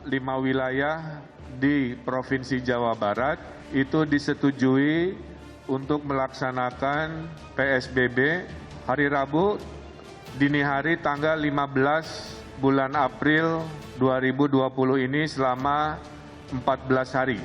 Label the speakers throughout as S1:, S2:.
S1: 5 wilayah di Provinsi Jawa Barat itu disetujui untuk melaksanakan PSBB hari Rabu dini hari tanggal 15 bulan April 2020 ini selama 14 hari.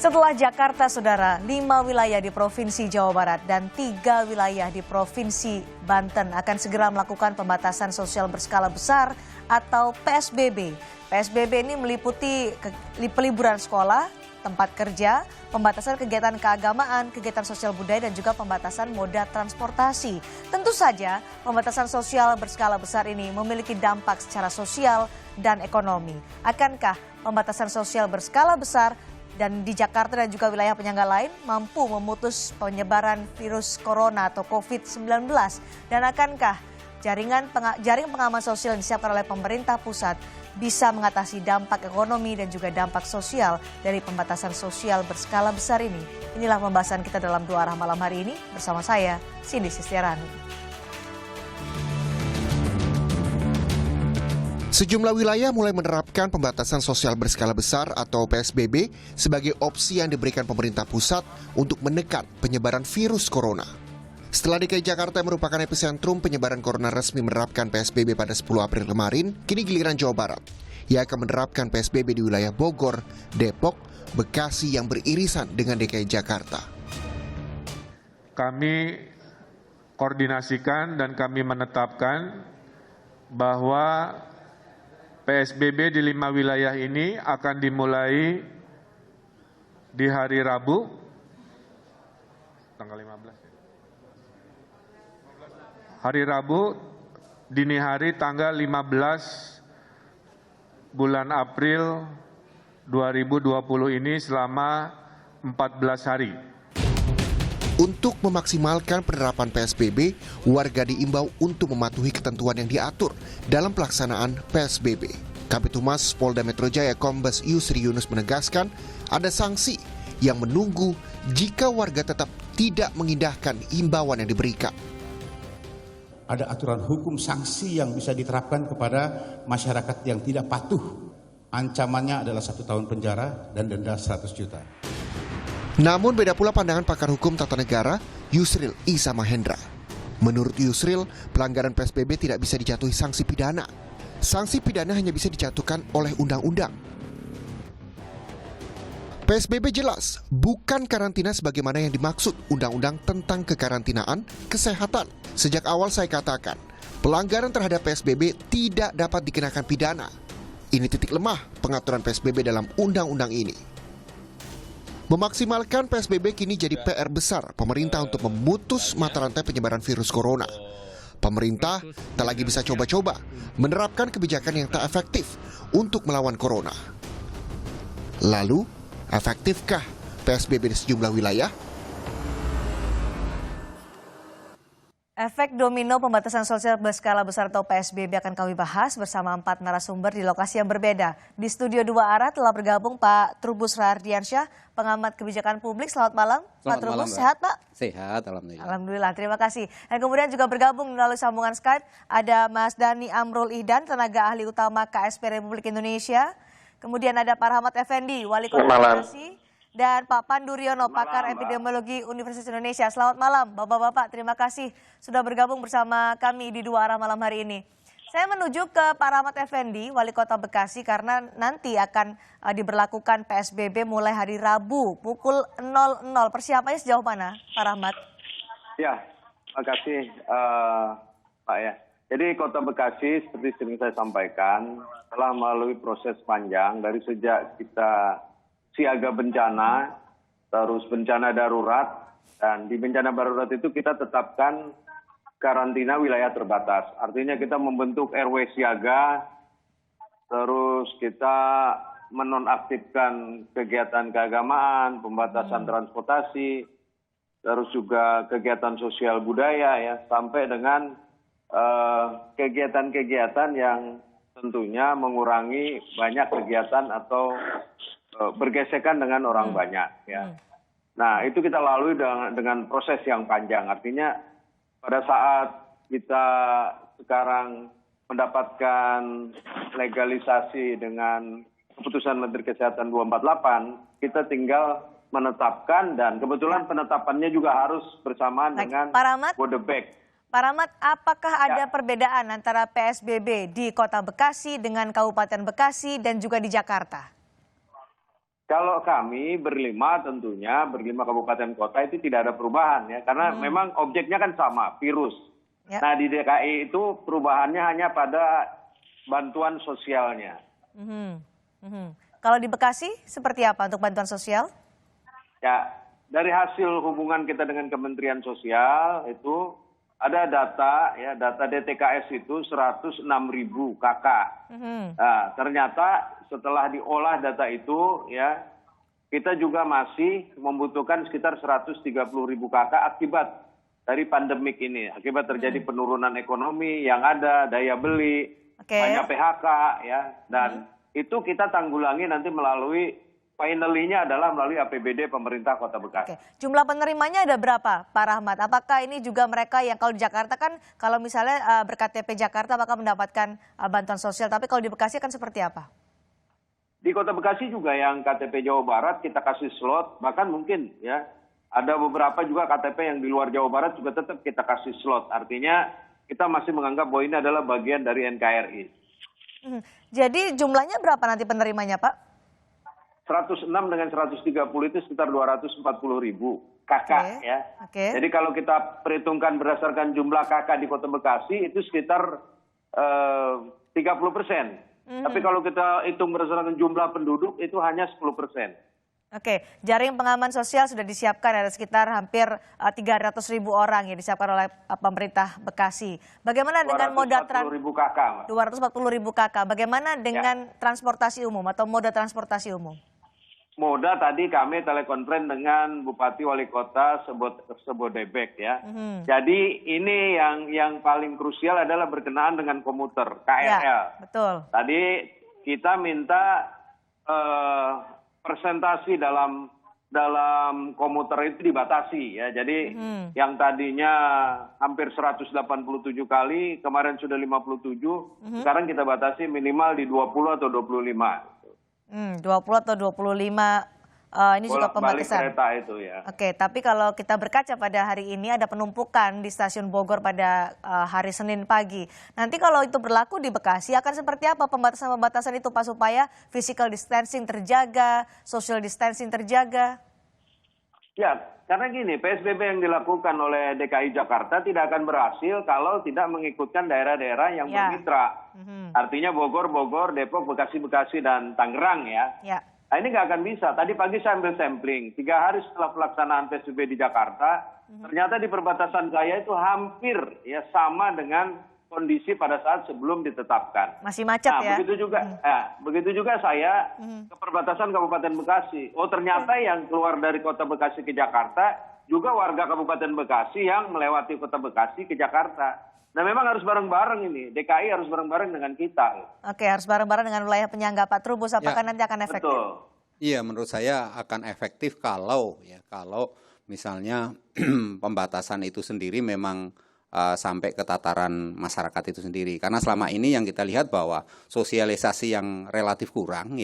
S2: Setelah Jakarta, saudara, 5 wilayah di Provinsi Jawa Barat dan 3 wilayah di Provinsi Banten akan segera melakukan pembatasan sosial berskala besar atau PSBB. PSBB ini meliputi peliburan sekolah, tempat kerja, pembatasan kegiatan keagamaan, kegiatan sosial budaya, dan juga pembatasan moda transportasi. Tentu saja, pembatasan sosial berskala besar ini memiliki dampak secara sosial dan ekonomi. Akankah pembatasan sosial berskala besar dan di Jakarta dan juga wilayah penyangga lain mampu memutus penyebaran virus corona atau COVID-19? Dan akankah jaring pengaman sosial yang disiapkan oleh pemerintah pusat bisa mengatasi dampak ekonomi dan juga dampak sosial dari pembatasan sosial berskala besar ini? Inilah pembahasan kita dalam Dua Arah malam hari ini bersama saya, Cindy Sistiarani.
S3: Sejumlah wilayah mulai menerapkan pembatasan sosial berskala besar atau PSBB sebagai opsi yang diberikan pemerintah pusat untuk menekan penyebaran virus corona. Setelah DKI Jakarta yang merupakan epicentrum penyebaran corona resmi menerapkan PSBB pada 10 April kemarin, kini giliran Jawa Barat. Ia akan menerapkan PSBB di wilayah Bogor, Depok, Bekasi yang beririsan dengan DKI Jakarta.
S1: Kami koordinasikan dan kami menetapkan bahwa PSBB di 5 wilayah ini akan dimulai di hari Rabu, tanggal 15. Hari Rabu, dini hari tanggal 15 bulan April 2020 ini selama 14 hari.
S3: Untuk memaksimalkan penerapan PSBB, warga diimbau untuk mematuhi ketentuan yang diatur dalam pelaksanaan PSBB. Kabid Humas Polda Metro Jaya Kombes Yusri Yunus menegaskan ada sanksi yang menunggu jika warga tetap tidak mengindahkan imbauan yang diberikan.
S4: Ada aturan hukum sanksi yang bisa diterapkan kepada masyarakat yang tidak patuh. Ancamannya adalah 1 tahun penjara dan denda 100 juta.
S3: Namun beda pula pandangan pakar hukum tata negara Yusril Isa Mahendra. Menurut Yusril, pelanggaran PSBB tidak bisa dijatuhi sanksi pidana. Sanksi pidana hanya bisa dijatuhkan oleh undang-undang. PSBB jelas bukan karantina sebagaimana yang dimaksud Undang-Undang tentang Kekarantinaan Kesehatan. Sejak awal saya katakan, pelanggaran terhadap PSBB tidak dapat dikenakan pidana. Ini titik lemah pengaturan PSBB dalam undang-undang ini. Memaksimalkan PSBB kini jadi PR besar pemerintah untuk memutus mata rantai penyebaran virus corona. Pemerintah tak lagi bisa coba-coba menerapkan kebijakan yang tak efektif untuk melawan corona. Lalu, efektifkah PSBB di sejumlah wilayah?
S2: Efek domino pembatasan sosial berskala besar atau PSBB akan kami bahas bersama 4 narasumber di lokasi yang berbeda. Di studio Dua Arah telah bergabung Pak Trubus Rahardiansyah, pengamat kebijakan publik. Selamat malam, Pak Trubus. Sehat, Pak?
S5: Sehat, alhamdulillah.
S2: Alhamdulillah, terima kasih. Dan kemudian juga bergabung melalui sambungan Skype ada Mas Dhani Amrul Ihdan, tenaga ahli utama KSP Republik Indonesia. Kemudian ada Pak Rahmat Effendi, Wali Kota Bekasi. Dan Pak Pandu Riono, pakar epidemiologi Universitas Indonesia. Selamat malam, Bapak-Bapak. Terima kasih sudah bergabung bersama kami di Dua Arah malam hari ini. Saya menuju ke Pak Rahmat Effendi, Wali Kota Bekasi, karena nanti akan diberlakukan PSBB mulai hari Rabu pukul 00. Persiapannya sejauh mana, Pak Rahmat?
S6: Ya, terima kasih Pak ya. Jadi Kota Bekasi seperti sering saya sampaikan telah melalui proses panjang dari sejak kita siaga bencana, terus bencana darurat, dan di bencana darurat itu kita tetapkan karantina wilayah terbatas. Artinya kita membentuk RW siaga, terus kita menonaktifkan kegiatan keagamaan, pembatasan transportasi, terus juga kegiatan sosial budaya ya, sampai dengan kegiatan-kegiatan yang tentunya mengurangi banyak kegiatan atau bergesekan dengan orang banyak ya. Nah, itu kita lalui dengan proses yang panjang. Artinya pada saat kita sekarang mendapatkan legalisasi dengan keputusan Menteri Kesehatan 248, kita tinggal menetapkan, dan kebetulan penetapannya juga harus bersamaan dengan Bodebek.
S2: Pak Rahmat, apakah ada perbedaan antara PSBB di Kota Bekasi dengan Kabupaten Bekasi dan juga di Jakarta?
S6: Kalau kami berlima kabupaten kota itu tidak ada perubahan ya, karena memang objeknya kan sama, virus. Ya. Nah di DKI itu perubahannya hanya pada bantuan sosialnya.
S2: Kalau di Bekasi seperti apa untuk bantuan sosial?
S6: Ya, dari hasil hubungan kita dengan Kementerian Sosial itu ada data ya, data DTKS itu 106.000 KK. Nah, ternyata setelah diolah data itu ya, kita juga masih membutuhkan sekitar 130.000 KK akibat dari pandemik ini, akibat terjadi penurunan ekonomi yang ada, daya beli, banyak PHK ya, dan itu kita tanggulangi nanti melalui finally-nya adalah melalui APBD pemerintah Kota Bekasi.
S2: Jumlah penerimanya ada berapa, Pak Rahmat? Apakah ini juga mereka yang kalau di Jakarta kan, kalau misalnya berKTP Jakarta maka mendapatkan bantuan sosial, tapi kalau di Bekasi kan seperti apa?
S6: Di Kota Bekasi juga yang KTP Jawa Barat kita kasih slot, bahkan mungkin ya ada beberapa juga KTP yang di luar Jawa Barat juga tetap kita kasih slot. Artinya kita masih menganggap bahwa ini adalah bagian dari NKRI.
S2: Jadi jumlahnya berapa nanti penerimanya, Pak?
S6: 106 dengan 130 itu sekitar 240.000 KK ya. Jadi kalau kita perhitungkan berdasarkan jumlah KK di Kota Bekasi itu sekitar 30%. Tapi kalau kita hitung berdasarkan jumlah penduduk itu hanya 10%.
S2: Jaring pengaman sosial sudah disiapkan, ada sekitar hampir 300.000 orang yang disiapkan oleh pemerintah Bekasi. Bagaimana dengan moda
S6: 240.000 KK, Mbak.
S2: 240.000 KK. Bagaimana dengan transportasi umum atau moda transportasi umum?
S6: Moda tadi kami telekonferensi dengan Bupati Wali Kota Bodebek ya. Jadi ini yang paling krusial adalah berkenaan dengan komuter KRL.
S2: Ya, betul.
S6: Tadi kita minta persentasi dalam komuter itu dibatasi ya. Jadi yang tadinya hampir 187 kali, kemarin sudah 57, sekarang kita batasi minimal di 20 atau 25.
S2: 20 atau 25 ini juga pembatasan.
S6: Balik kereta itu ya.
S2: Tapi kalau kita berkaca pada hari ini ada penumpukan di stasiun Bogor pada hari Senin pagi. Nanti kalau itu berlaku di Bekasi akan seperti apa pembatasan-pembatasan itu, Pak, supaya physical distancing terjaga, social distancing terjaga?
S6: Ya, karena gini, PSBB yang dilakukan oleh DKI Jakarta tidak akan berhasil kalau tidak mengikutkan daerah-daerah yang bermitra. Artinya Bogor, Depok, Bekasi, dan Tangerang ya. Nah ini nggak akan bisa. Tadi pagi saya ambil sampling, 3 hari setelah pelaksanaan PSBB di Jakarta, ternyata di perbatasan saya itu hampir ya sama dengan kondisi pada saat sebelum ditetapkan.
S2: Masih macet ya?
S6: Begitu juga saya ke perbatasan Kabupaten Bekasi. Oh ternyata yang keluar dari Kota Bekasi ke Jakarta juga warga Kabupaten Bekasi yang melewati Kota Bekasi ke Jakarta. Nah memang harus bareng-bareng ini, DKI harus bareng-bareng dengan kita.
S2: Harus bareng-bareng dengan wilayah penyangga. Pak Trubus, apakah nanti akan efektif?
S6: Betul.
S5: Iya, menurut saya akan efektif kalau misalnya pembatasan itu sendiri memang sampai ke tataran masyarakat itu sendiri. Karena selama ini yang kita lihat bahwa sosialisasi yang relatif kurang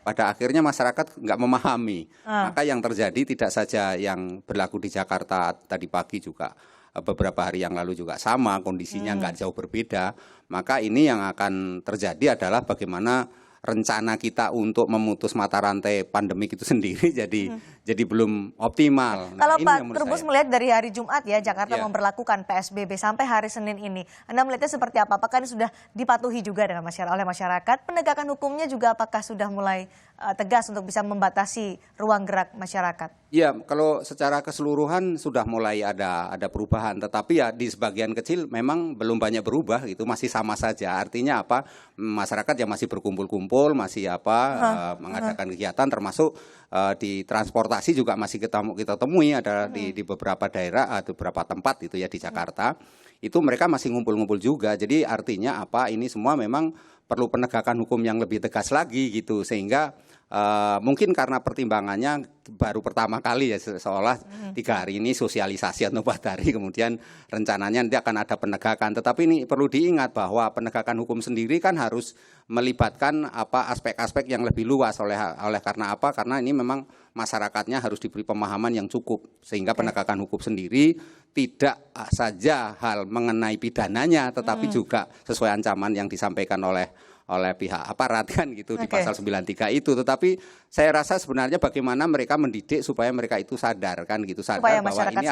S5: pada akhirnya masyarakat nggak memahami. Maka yang terjadi tidak saja yang berlaku di Jakarta tadi pagi juga, beberapa hari yang lalu juga sama, kondisinya nggak jauh berbeda. Maka ini yang akan terjadi adalah bagaimana rencana kita untuk memutus mata rantai pandemik itu sendiri jadi belum optimal.
S2: Kalau Pak Trubus melihat dari hari Jumat ya Jakarta memberlakukan PSBB sampai hari Senin ini, Anda melihatnya seperti apa? Apakah ini sudah dipatuhi juga dengan oleh masyarakat? Penegakan hukumnya juga apakah sudah mulai tegas untuk bisa membatasi ruang gerak masyarakat?
S5: Ya, kalau secara keseluruhan sudah mulai ada perubahan, tetapi ya di sebagian kecil memang belum banyak berubah, itu masih sama saja. Artinya apa? Masyarakat yang masih berkumpul-kumpul ngumpul, masih mengadakan kegiatan, termasuk di transportasi juga masih kita temui ada di beberapa daerah atau beberapa tempat itu ya di Jakarta. Itu mereka masih ngumpul-ngumpul juga. Jadi artinya ini semua memang perlu penegakan hukum yang lebih tegas lagi gitu, sehingga mungkin karena pertimbangannya baru pertama kali ya, seolah 3 hari ini sosialisasi atau 4 hari kemudian rencananya nanti akan ada penegakan. Tetapi ini perlu diingat bahwa penegakan hukum sendiri kan harus melibatkan aspek-aspek yang lebih luas oleh karena apa? Karena ini memang masyarakatnya harus diberi pemahaman yang cukup, sehingga penegakan hukum sendiri tidak saja hal mengenai pidananya, tetapi juga sesuai ancaman yang disampaikan oleh pihak aparat kan gitu di pasal 93 itu. Tetapi saya rasa sebenarnya bagaimana mereka mendidik supaya mereka itu sadar kan gitu, sadar bahwa ini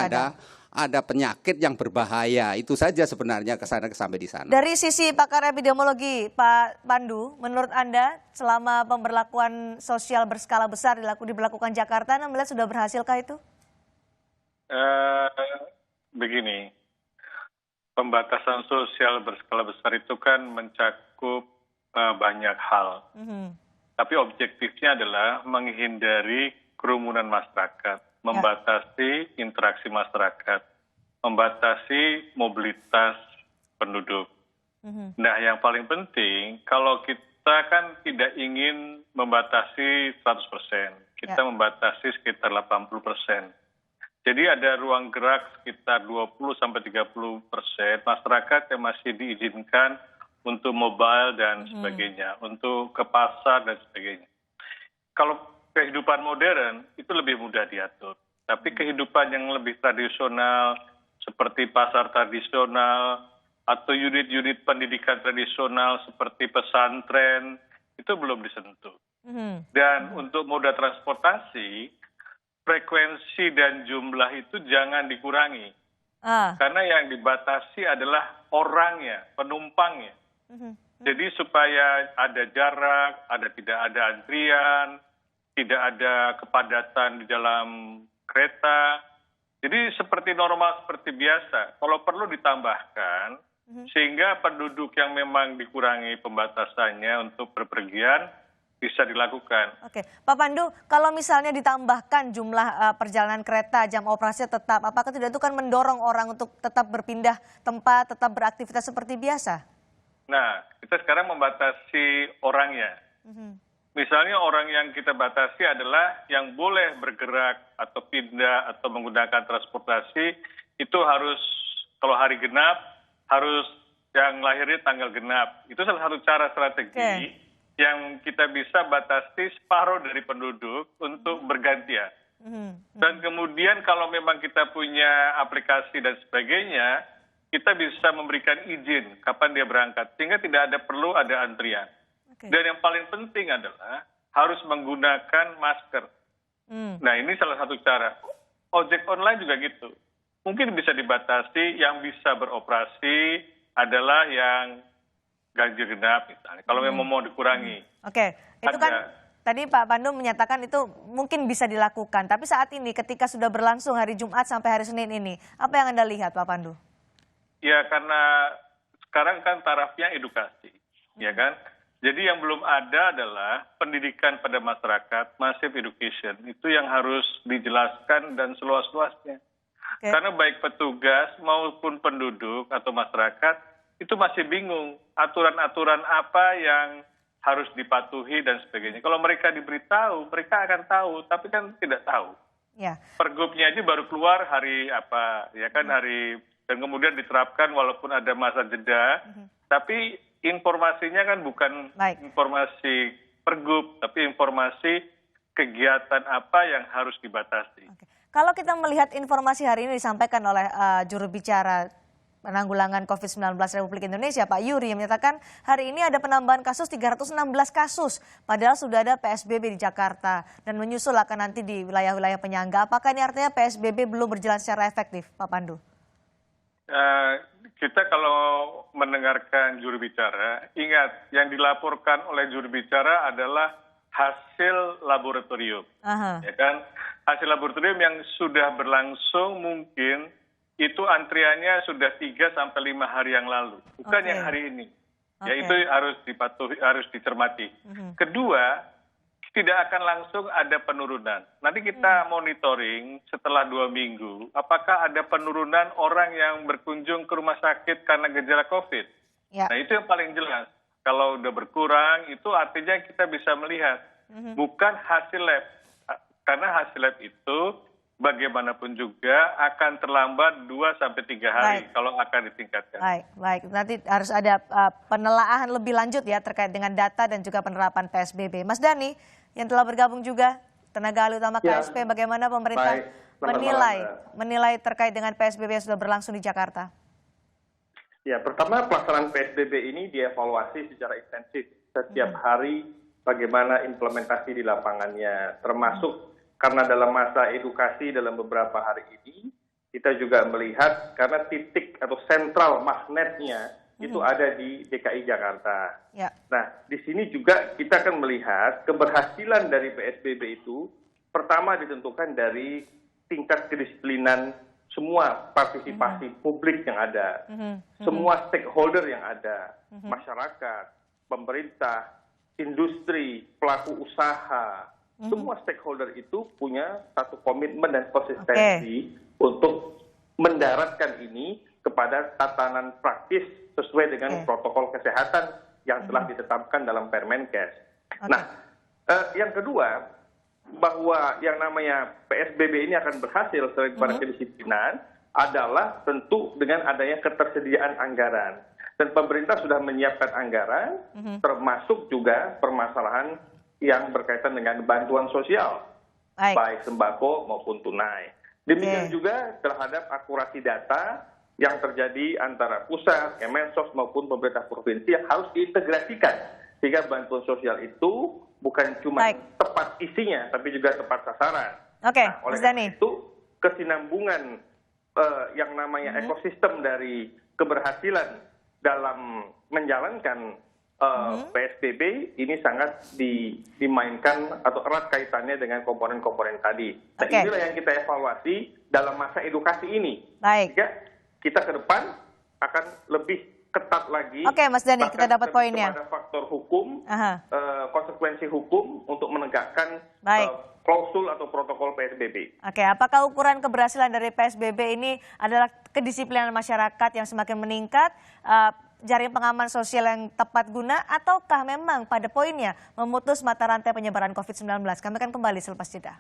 S5: ada penyakit yang berbahaya. Itu saja sebenarnya sampai di sana.
S2: Dari sisi pakar epidemiologi, Pak Pandu, menurut Anda selama pemberlakuan sosial berskala besar diberlakukan Jakarta, Anda melihat sudah berhasilkah itu?
S7: Begini, pembatasan sosial berskala besar itu kan mencakup banyak hal. Tapi objektifnya adalah menghindari kerumunan masyarakat, membatasi interaksi masyarakat, membatasi mobilitas penduduk. Nah, yang paling penting, kalau kita kan tidak ingin membatasi 100%, kita membatasi sekitar 80%. Jadi ada ruang gerak sekitar 20-30% masyarakat yang masih diizinkan untuk mobile dan sebagainya, untuk ke pasar dan sebagainya. Kalau kehidupan modern itu lebih mudah diatur. Tapi kehidupan yang lebih tradisional seperti pasar tradisional atau unit-unit pendidikan tradisional seperti pesantren itu belum disentuh. Dan untuk moda transportasi, frekuensi dan jumlah itu jangan dikurangi. Karena yang dibatasi adalah orangnya, penumpangnya. Jadi supaya ada jarak, tidak ada antrian, tidak ada kepadatan di dalam kereta. Jadi seperti normal, seperti biasa. Kalau perlu ditambahkan, sehingga penduduk yang memang dikurangi pembatasannya untuk berpergian bisa dilakukan.
S2: Oke, Pak Pandu, kalau misalnya ditambahkan jumlah perjalanan kereta, jam operasi tetap, apakah tidak itu kan mendorong orang untuk tetap berpindah tempat, tetap beraktivitas seperti biasa?
S7: Nah, kita sekarang membatasi orangnya. Misalnya orang yang kita batasi adalah yang boleh bergerak atau pindah atau menggunakan transportasi itu harus, kalau hari genap, harus yang lahirnya tanggal genap. Itu salah satu cara strategi yang kita bisa batasi separuh dari penduduk untuk bergantian. Dan kemudian kalau memang kita punya aplikasi dan sebagainya, kita bisa memberikan izin kapan dia berangkat, sehingga tidak perlu ada antrian. Dan yang paling penting adalah harus menggunakan masker. Nah, ini salah satu cara. Ojek online juga gitu. Mungkin bisa dibatasi, yang bisa beroperasi adalah yang ganjil genap misalnya, kalau memang mau dikurangi.
S2: Oke, itu kan tadi Pak Pandu menyatakan itu mungkin bisa dilakukan. Tapi saat ini ketika sudah berlangsung hari Jumat sampai hari Senin ini, apa yang Anda lihat Pak Pandu? Ya, karena sekarang kan tarafnya edukasi, ya kan? Jadi yang belum ada adalah pendidikan pada masyarakat, massive education. Itu yang harus dijelaskan dan seluas-luasnya. Karena baik petugas maupun penduduk atau masyarakat itu masih bingung aturan-aturan apa yang harus dipatuhi dan sebagainya. Kalau mereka diberitahu, mereka akan tahu, tapi kan tidak tahu. Pergubnya aja baru keluar hari apa, ya kan, hari, dan kemudian diterapkan walaupun ada masa jeda, tapi informasinya kan bukan informasi pergub, tapi informasi kegiatan apa yang harus dibatasi. Kalau kita melihat informasi hari ini disampaikan oleh juru bicara penanggulangan COVID-19 Republik Indonesia, Pak Yuri, yang menyatakan hari ini ada penambahan kasus 316 kasus, padahal sudah ada PSBB di Jakarta dan menyusul akan nanti di wilayah-wilayah penyangga. Apakah ini artinya PSBB belum berjalan secara efektif, Pak Pandu? Kita kalau mendengarkan juru bicara, ingat yang dilaporkan oleh juru bicara adalah hasil laboratorium, ya kan? Hasil laboratorium yang sudah berlangsung mungkin itu antriannya sudah 3 sampai 5 hari yang lalu, bukan yang hari ini.
S7: Ya itu harus dipatuhi, harus dicermati. Kedua, tidak akan langsung ada penurunan. Nanti kita monitoring setelah 2 minggu, apakah ada penurunan orang yang berkunjung ke rumah sakit karena gejala COVID.
S2: Ya.
S7: Nah itu yang paling jelas. Kalau udah berkurang, itu artinya kita bisa melihat. Bukan hasil lab. Karena hasil lab itu bagaimanapun juga akan terlambat 2-3 hari kalau akan ditingkatkan.
S2: Baik. Nanti harus ada penelaahan lebih lanjut ya terkait dengan data dan juga penerapan PSBB. Mas Dhani yang telah bergabung juga, tenaga ahli utama KSP, bagaimana pemerintah menilai terkait dengan PSBB yang sudah berlangsung di Jakarta?
S8: Ya, pertama pelaksanaan PSBB ini dievaluasi secara intensif setiap hari bagaimana implementasi di lapangannya, termasuk karena dalam masa edukasi dalam beberapa hari ini, kita juga melihat karena titik atau sentral magnetnya itu ada di DKI Jakarta.
S2: Ya.
S8: Nah, di sini juga kita akan melihat keberhasilan dari PSBB itu pertama ditentukan dari tingkat kedisiplinan semua partisipasi publik yang ada, semua stakeholder yang ada, masyarakat, pemerintah, industri, pelaku usaha, semua stakeholder itu punya satu komitmen dan konsistensi untuk mendaratkan ini kepada tatanan praktis sesuai dengan protokol kesehatan yang telah ditetapkan dalam Permenkes. Nah, yang kedua, bahwa yang namanya PSBB ini akan berhasil sesuai kepada kedisiplinan adalah tentu dengan adanya ketersediaan anggaran. Dan pemerintah sudah menyiapkan anggaran, termasuk juga permasalahan yang berkaitan dengan bantuan sosial, baik sembako maupun tunai. Demikian juga terhadap akurasi data yang terjadi antara pusat, Kemensos maupun pemerintah provinsi yang harus diintegrasikan. Sehingga bantuan sosial itu bukan cuma tepat isinya, tapi juga tepat sasaran. Oleh karena itu, kesinambungan yang namanya ekosistem dari keberhasilan dalam menjalankan PSBB ini sangat dimainkan atau erat kaitannya dengan komponen-komponen tadi. Nah, inilah yang kita evaluasi dalam masa edukasi ini. Sehingga kita ke depan akan lebih ketat lagi.
S2: Mas Dhani, kita dapat poinnya.
S8: Kepada faktor hukum, konsekuensi hukum untuk menegakkan klausul atau protokol PSBB.
S2: Apakah ukuran keberhasilan dari PSBB ini adalah kedisiplinan masyarakat yang semakin meningkat, jaring pengaman sosial yang tepat guna, ataukah memang pada poinnya memutus mata rantai penyebaran COVID-19? Kami akan kembali selepas jeda.